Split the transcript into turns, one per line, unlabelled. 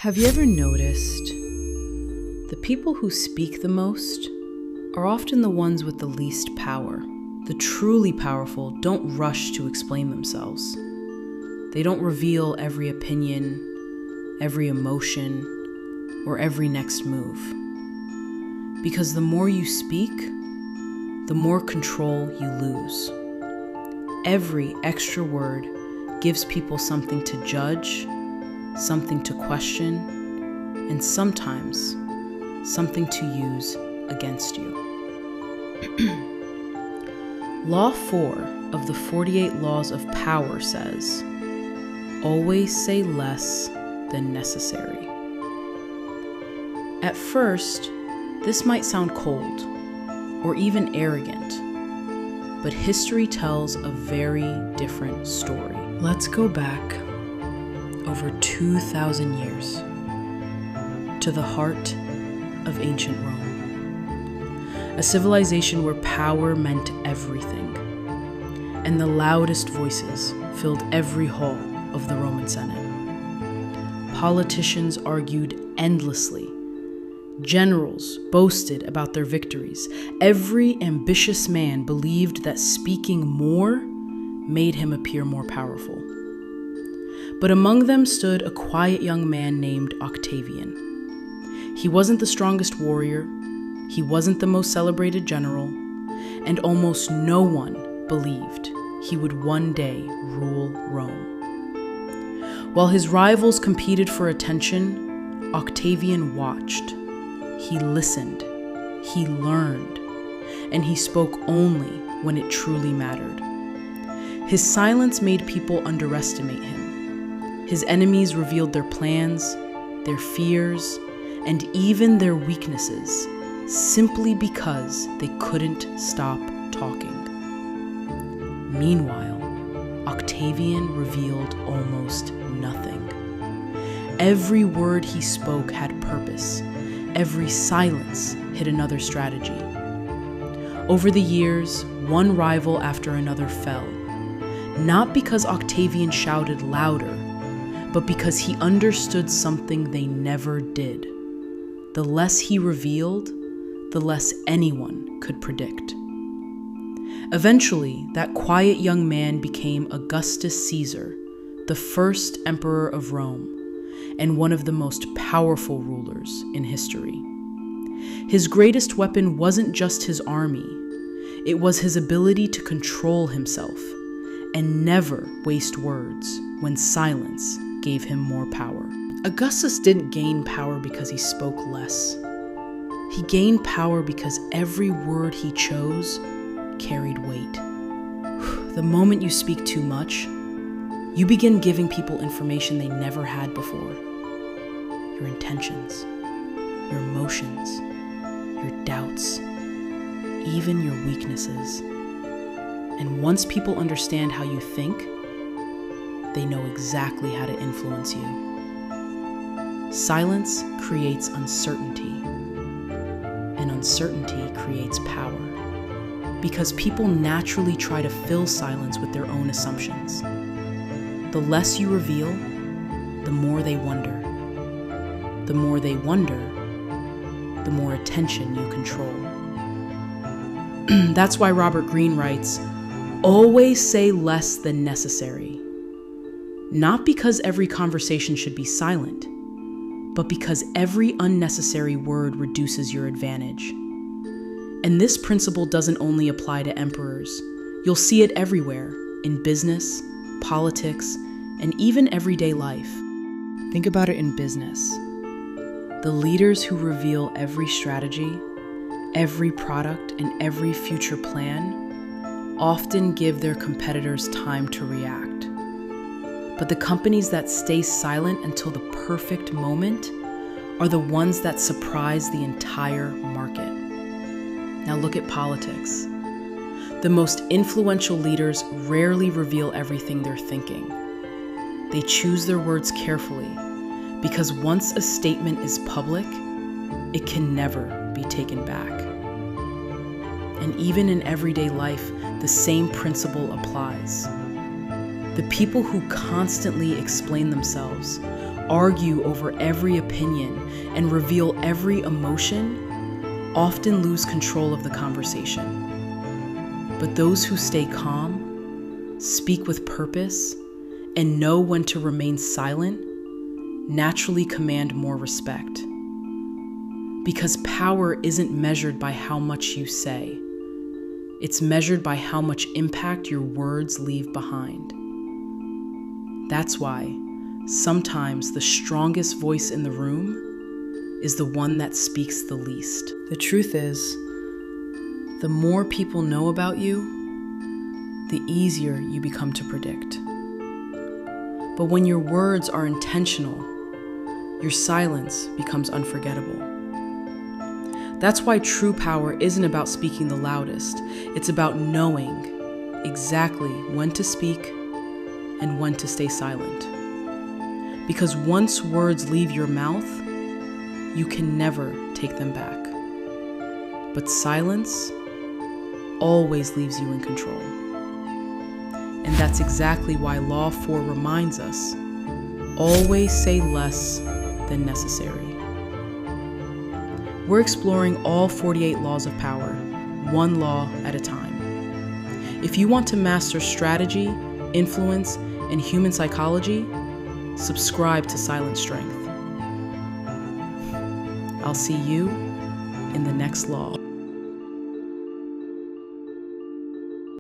Have you ever noticed the people who speak the most are often the ones with the least power? The truly powerful don't rush to explain themselves. They don't reveal every opinion, every emotion, or every next move. Because the more you speak, the more control you lose. Every extra word gives people something to judge, something to question, and sometimes something to use against you. Law 4 of the 48 Laws of Power says, always say less than necessary. At first, this might sound cold or even arrogant, but history tells a very different story. Let's go back over 2,000 years to the heart of ancient Rome, a civilization where power meant everything, and the loudest voices filled every hall of the Roman Senate. Politicians argued endlessly. Generals boasted about their victories. Every ambitious man believed that speaking more made him appear more powerful. But among them stood a quiet young man named Octavian. He wasn't the strongest warrior, he wasn't the most celebrated general, and almost no one believed he would one day rule Rome. While his rivals competed for attention, Octavian watched. He listened, he learned, and he spoke only when it truly mattered. His silence made people underestimate him. His enemies revealed their plans, their fears, and even their weaknesses, simply because they couldn't stop talking. Meanwhile, Octavian revealed almost nothing. Every word he spoke had purpose. Every silence hid another strategy. Over the years, one rival after another fell, not because Octavian shouted louder, but because he understood something they never did. The less he revealed, the less anyone could predict. Eventually, that quiet young man became Augustus Caesar, the first emperor of Rome, and one of the most powerful rulers in history. His greatest weapon wasn't just his army, it was his ability to control himself and never waste words when silence gave him more power. Augustus didn't gain power because he spoke less. He gained power because every word he chose carried weight. The moment you speak too much, you begin giving people information they never had before. Your intentions, your emotions, your doubts, even your weaknesses. And once people understand how you think, they know exactly how to influence you. Silence creates uncertainty, and uncertainty creates power. Because people naturally try to fill silence with their own assumptions. The less you reveal, the more they wonder. The more they wonder, the more attention you control. That's why Robert Greene writes, always say less than necessary. Not because every conversation should be silent, but because every unnecessary word reduces your advantage. And this principle doesn't only apply to emperors. You'll see it everywhere, in business, politics, and even everyday life. Think about it in business. The leaders who reveal every strategy, every product, and every future plan often give their competitors time to react. But the companies that stay silent until the perfect moment are the ones that surprise the entire market. Now look at politics. The most influential leaders rarely reveal everything they're thinking. They choose their words carefully because once a statement is public, it can never be taken back. And even in everyday life, the same principle applies. The people who constantly explain themselves argue over every opinion, and reveal every emotion often lose control of the conversation. But those who stay calm, speak with purpose, and know when to remain silent naturally command more respect. Because power isn't measured by how much you say. It's measured by how much impact your words leave behind. That's why sometimes the strongest voice in the room is the one that speaks the least. The truth is, the more people know about you, the easier you become to predict. But when your words are intentional, your silence becomes unforgettable. That's why true power isn't about speaking the loudest. It's about knowing exactly when to speak and when to stay silent. Because once words leave your mouth, you can never take them back. But silence always leaves you in control. And that's exactly why Law 4 reminds us, always say less than necessary. We're exploring all 48 laws of power, one law at a time. If you want to master strategy, influence, and human psychology, subscribe to Silent Strength. I'll see you in the next law.